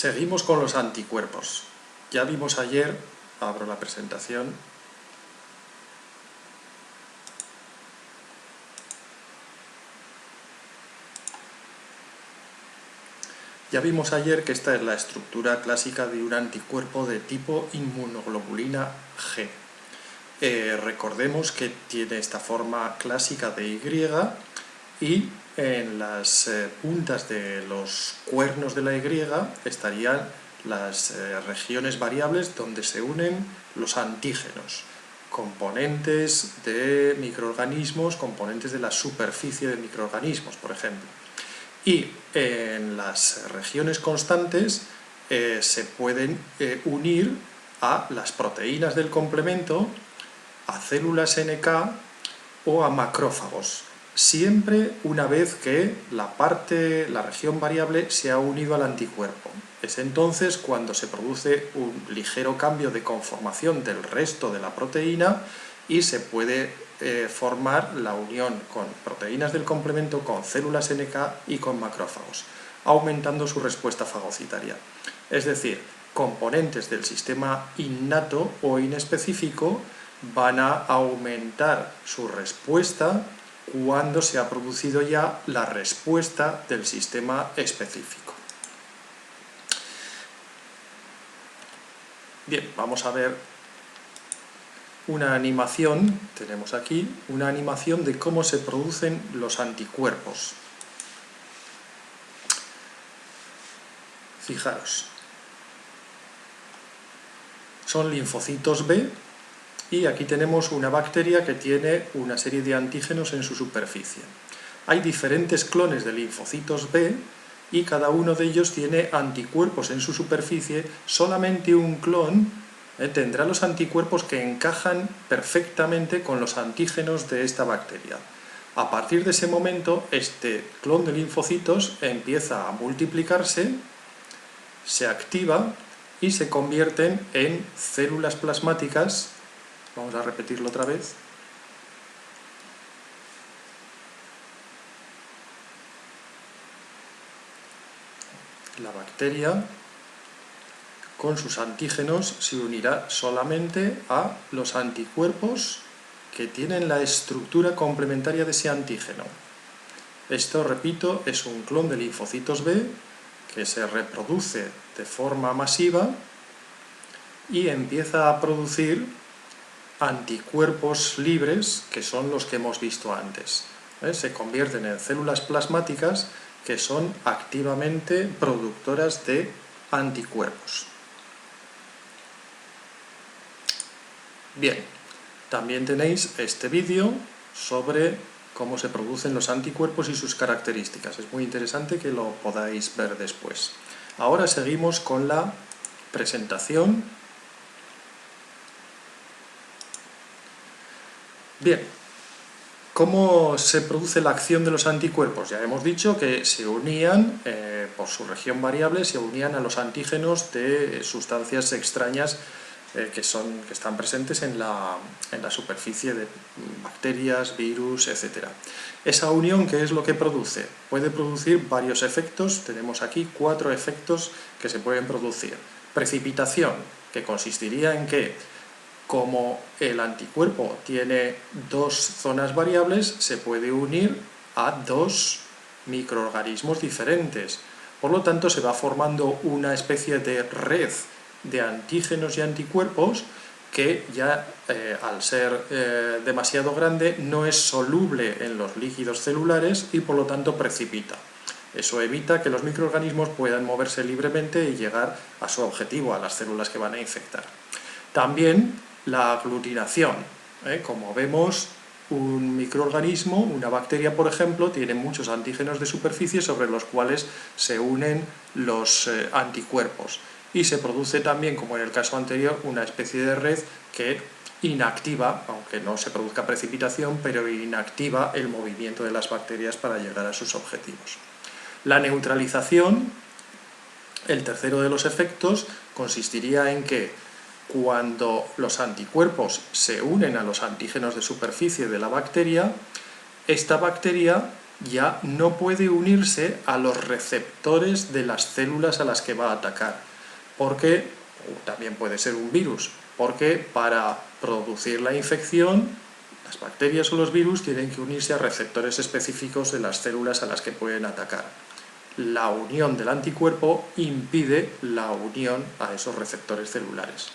Seguimos con los anticuerpos. Ya vimos ayer, abro la presentación, que esta es la estructura clásica de un anticuerpo de tipo inmunoglobulina G. Recordemos que tiene esta forma clásica de Y y en las puntas de los cuernos de la Y estarían las regiones variables donde se unen los antígenos, componentes de microorganismos, componentes de la superficie de microorganismos, por ejemplo. Y en las regiones constantes se pueden unir a las proteínas del complemento, a células NK o a macrófagos, siempre una vez que la región variable se ha unido al anticuerpo. Es entonces cuando se produce un ligero cambio de conformación del resto de la proteína y se puede formar la unión con proteínas del complemento, con células NK y con macrófagos, aumentando su respuesta fagocitaria. Es decir, componentes del sistema innato o inespecífico van a aumentar su respuesta cuando se ha producido ya la respuesta del sistema específico. Bien, vamos a ver una animación, tenemos aquí una animación de cómo se producen los anticuerpos. Fijaros, son linfocitos B y aquí tenemos una bacteria que tiene una serie de antígenos en su superficie. Hay diferentes clones de linfocitos B y cada uno de ellos tiene anticuerpos en su superficie. Solamente un clon tendrá los anticuerpos que encajan perfectamente con los antígenos de esta bacteria. A partir de ese momento, este clon de linfocitos empieza a multiplicarse, se activa y se convierten en células plasmáticas. Vamos a repetirlo otra vez. La bacteria con sus antígenos se unirá solamente a los anticuerpos que tienen la estructura complementaria de ese antígeno. Esto, repito, es un clon de linfocitos B que se reproduce de forma masiva y empieza a producir anticuerpos libres, que son los que hemos visto antes. Se convierten en células plasmáticas que son activamente productoras de anticuerpos. Bien, también tenéis este vídeo sobre cómo se producen los anticuerpos y sus características. Es muy interesante que lo podáis ver después. Ahora seguimos con la presentación. Bien, ¿cómo se produce la acción de los anticuerpos? Ya hemos dicho que se unían, por su región variable, se unían a los antígenos de sustancias extrañas que están presentes en la superficie de bacterias, virus, etc. Esa unión, ¿qué es lo que produce? Puede producir varios efectos. Tenemos aquí 4 efectos que se pueden producir. Precipitación, que consistiría en que, como el anticuerpo tiene 2 zonas variables, se puede unir a 2 microorganismos diferentes. Por lo tanto, se va formando una especie de red de antígenos y anticuerpos que ya al ser demasiado grande no es soluble en los líquidos celulares y por lo tanto precipita. Eso evita que los microorganismos puedan moverse libremente y llegar a su objetivo, a las células que van a infectar. También la aglutinación. Como vemos, un microorganismo, una bacteria por ejemplo, tiene muchos antígenos de superficie sobre los cuales se unen los anticuerpos. Y se produce también, como en el caso anterior, una especie de red que inactiva, aunque no se produzca precipitación, pero inactiva el movimiento de las bacterias para llegar a sus objetivos. La neutralización, el tercero de los efectos, consistiría en que cuando los anticuerpos se unen a los antígenos de superficie de la bacteria, esta bacteria ya no puede unirse a los receptores de las células a las que va a atacar, porque también puede ser un virus, porque para producir la infección, las bacterias o los virus tienen que unirse a receptores específicos de las células a las que pueden atacar. La unión del anticuerpo impide la unión a esos receptores celulares.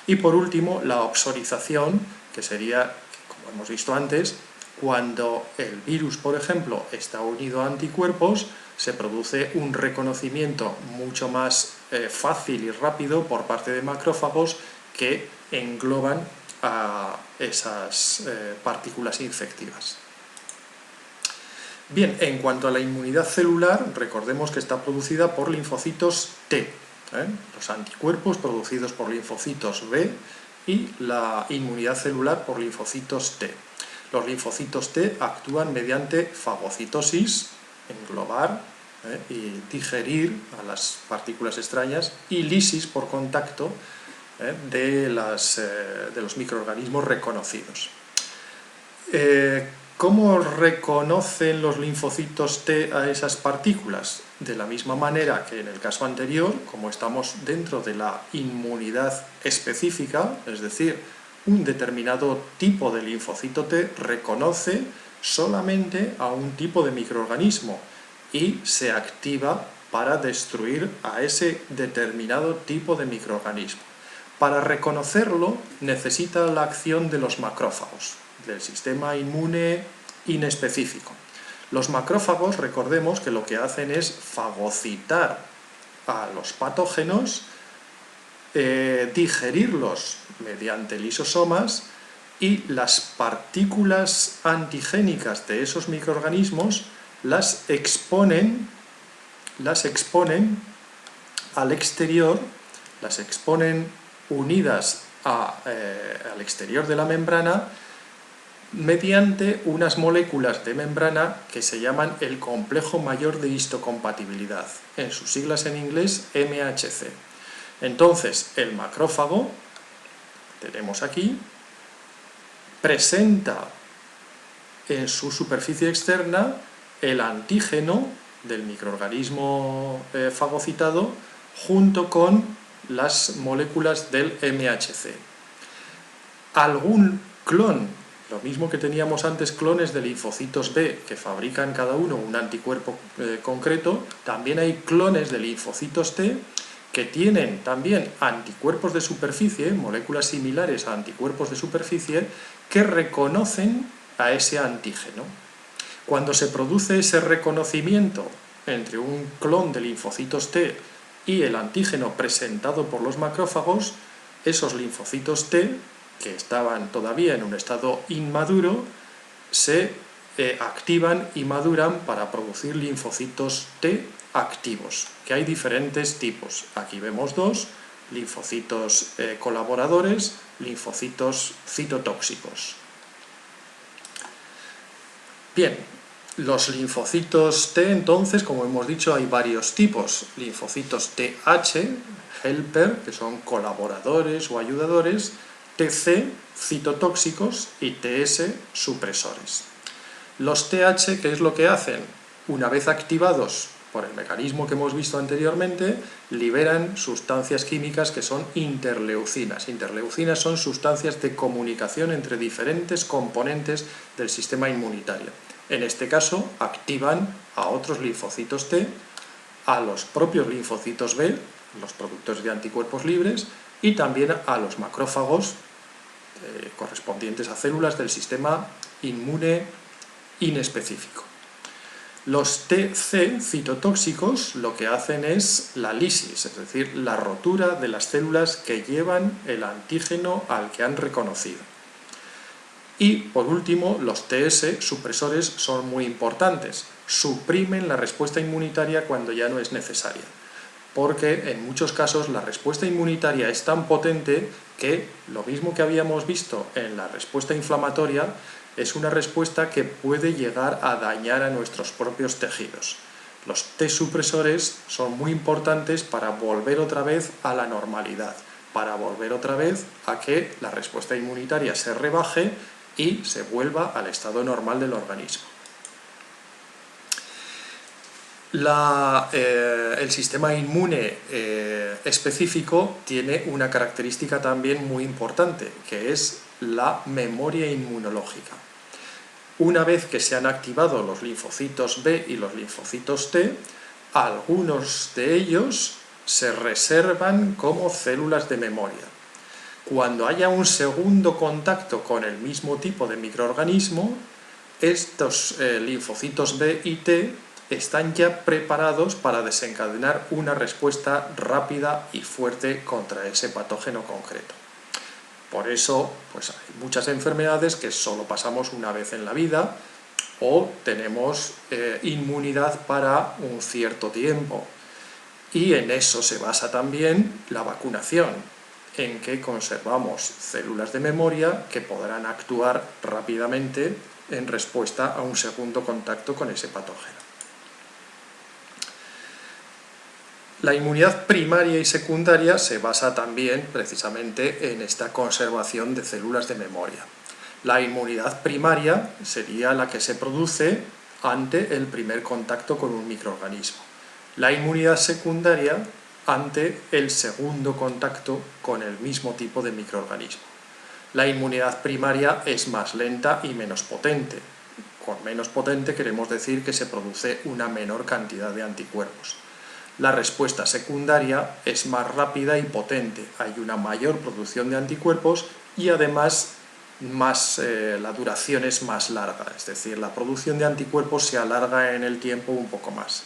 Y por último, la opsonización, que sería, como hemos visto antes, cuando el virus, por ejemplo, está unido a anticuerpos, se produce un reconocimiento mucho más fácil y rápido por parte de macrófagos que engloban a esas partículas infectivas. Bien, en cuanto a la inmunidad celular, recordemos que está producida por linfocitos T, los anticuerpos producidos por linfocitos B y la inmunidad celular por linfocitos T. Los linfocitos T actúan mediante fagocitosis, englobar y digerir a las partículas extrañas, y lisis por contacto de los microorganismos reconocidos. ¿Cómo reconocen los linfocitos T a esas partículas? De la misma manera que en el caso anterior, como estamos dentro de la inmunidad específica, es decir, un determinado tipo de linfocito T reconoce solamente a un tipo de microorganismo y se activa para destruir a ese determinado tipo de microorganismo. Para reconocerlo necesita la acción de los macrófagos, del sistema inmune inespecífico. Los macrófagos, recordemos que lo que hacen es fagocitar a los patógenos, digerirlos mediante lisosomas, y las partículas antigénicas de esos microorganismos las exponen al exterior, las exponen unidas al exterior de la membrana mediante unas moléculas de membrana que se llaman el complejo mayor de histocompatibilidad, en sus siglas en inglés MHC. Entonces, el macrófago, tenemos aquí, presenta en su superficie externa el antígeno del microorganismo fagocitado junto con las moléculas del MHC. Algún clon, lo mismo que teníamos antes clones de linfocitos B que fabrican cada uno un anticuerpo concreto, también hay clones de linfocitos T que tienen también anticuerpos de superficie, moléculas similares a anticuerpos de superficie, que reconocen a ese antígeno. Cuando se produce ese reconocimiento entre un clon de linfocitos T y el antígeno presentado por los macrófagos, esos linfocitos T, que estaban todavía en un estado inmaduro, se activan y maduran para producir linfocitos T activos, que hay diferentes tipos. Aquí vemos dos: linfocitos colaboradores, linfocitos citotóxicos. Bien, los linfocitos T, entonces, como hemos dicho, hay varios tipos. Linfocitos TH, helper, que son colaboradores o ayudadores; TC, citotóxicos; y TS, supresores. Los TH, ¿qué es lo que hacen? Una vez activados por el mecanismo que hemos visto anteriormente, liberan sustancias químicas que son interleucinas. Interleucinas son sustancias de comunicación entre diferentes componentes del sistema inmunitario. En este caso, activan a otros linfocitos T, a los propios linfocitos B, los productores de anticuerpos libres, y también a los macrófagos correspondientes a células del sistema inmune inespecífico. Los TC citotóxicos lo que hacen es la lisis, es decir, la rotura de las células que llevan el antígeno al que han reconocido. Y, por último, los TS supresores son muy importantes. Suprimen la respuesta inmunitaria cuando ya no es necesaria, porque en muchos casos la respuesta inmunitaria es tan potente que, lo mismo que habíamos visto en la respuesta inflamatoria, es una respuesta que puede llegar a dañar a nuestros propios tejidos. Los T supresores son muy importantes para volver otra vez a la normalidad, para volver otra vez a que la respuesta inmunitaria se rebaje y se vuelva al estado normal del organismo. El sistema inmune específico tiene una característica también muy importante, que es la memoria inmunológica. Una vez que se han activado los linfocitos B y los linfocitos T, algunos de ellos se reservan como células de memoria. Cuando haya un segundo contacto con el mismo tipo de microorganismo, estos linfocitos B y T están ya preparados para desencadenar una respuesta rápida y fuerte contra ese patógeno concreto. Por eso, pues hay muchas enfermedades que solo pasamos una vez en la vida o tenemos inmunidad para un cierto tiempo. Y en eso se basa también la vacunación, en que conservamos células de memoria que podrán actuar rápidamente en respuesta a un segundo contacto con ese patógeno. La inmunidad primaria y secundaria se basa también precisamente en esta conservación de células de memoria. La inmunidad primaria sería la que se produce ante el primer contacto con un microorganismo. La inmunidad secundaria ante el segundo contacto con el mismo tipo de microorganismo. La inmunidad primaria es más lenta y menos potente. Con menos potente queremos decir que se produce una menor cantidad de anticuerpos. La respuesta secundaria es más rápida y potente, hay una mayor producción de anticuerpos y además la duración es más larga, es decir, la producción de anticuerpos se alarga en el tiempo un poco más.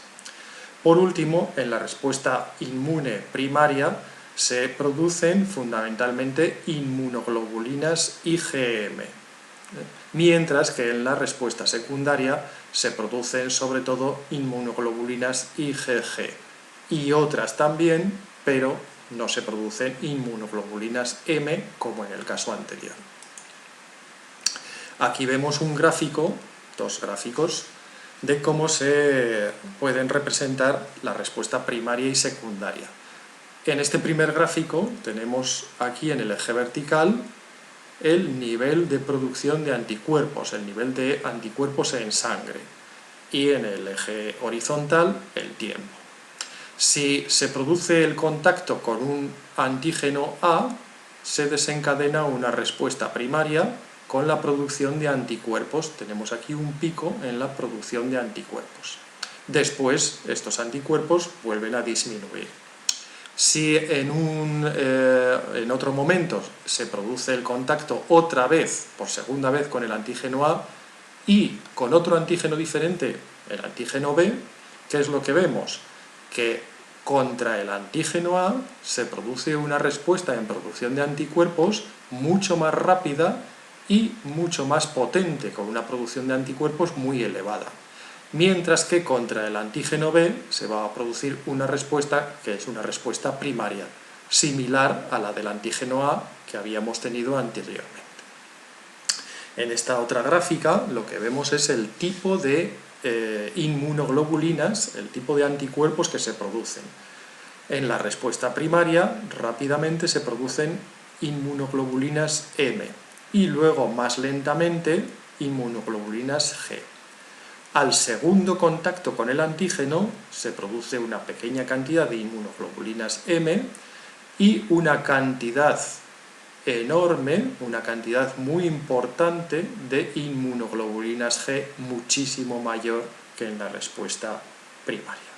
Por último, en la respuesta inmune primaria se producen fundamentalmente inmunoglobulinas IgM, mientras que en la respuesta secundaria se producen sobre todo inmunoglobulinas IgG y otras también, pero no se producen inmunoglobulinas M como en el caso anterior. Aquí vemos un gráfico, dos gráficos, de cómo se pueden representar la respuesta primaria y secundaria. En este primer gráfico tenemos aquí en el eje vertical el nivel de producción de anticuerpos, el nivel de anticuerpos en sangre, y en el eje horizontal el tiempo. Si se produce el contacto con un antígeno A, se desencadena una respuesta primaria con la producción de anticuerpos. Tenemos aquí un pico en la producción de anticuerpos. Después, estos anticuerpos vuelven a disminuir. Si en otro momento se produce el contacto otra vez, por segunda vez, con el antígeno A y con otro antígeno diferente, el antígeno B, ¿qué es lo que vemos? Que contra el antígeno A se produce una respuesta en producción de anticuerpos mucho más rápida y mucho más potente, con una producción de anticuerpos muy elevada. Mientras que contra el antígeno B se va a producir una respuesta que es una respuesta primaria, similar a la del antígeno A que habíamos tenido anteriormente. En esta otra gráfica lo que vemos es el tipo de inmunoglobulinas, el tipo de anticuerpos que se producen. En la respuesta primaria rápidamente se producen inmunoglobulinas M y luego más lentamente inmunoglobulinas G. Al segundo contacto con el antígeno se produce una pequeña cantidad de inmunoglobulinas M y una cantidad enorme, una cantidad muy importante de inmunoglobulinas G, muchísimo mayor que en la respuesta primaria.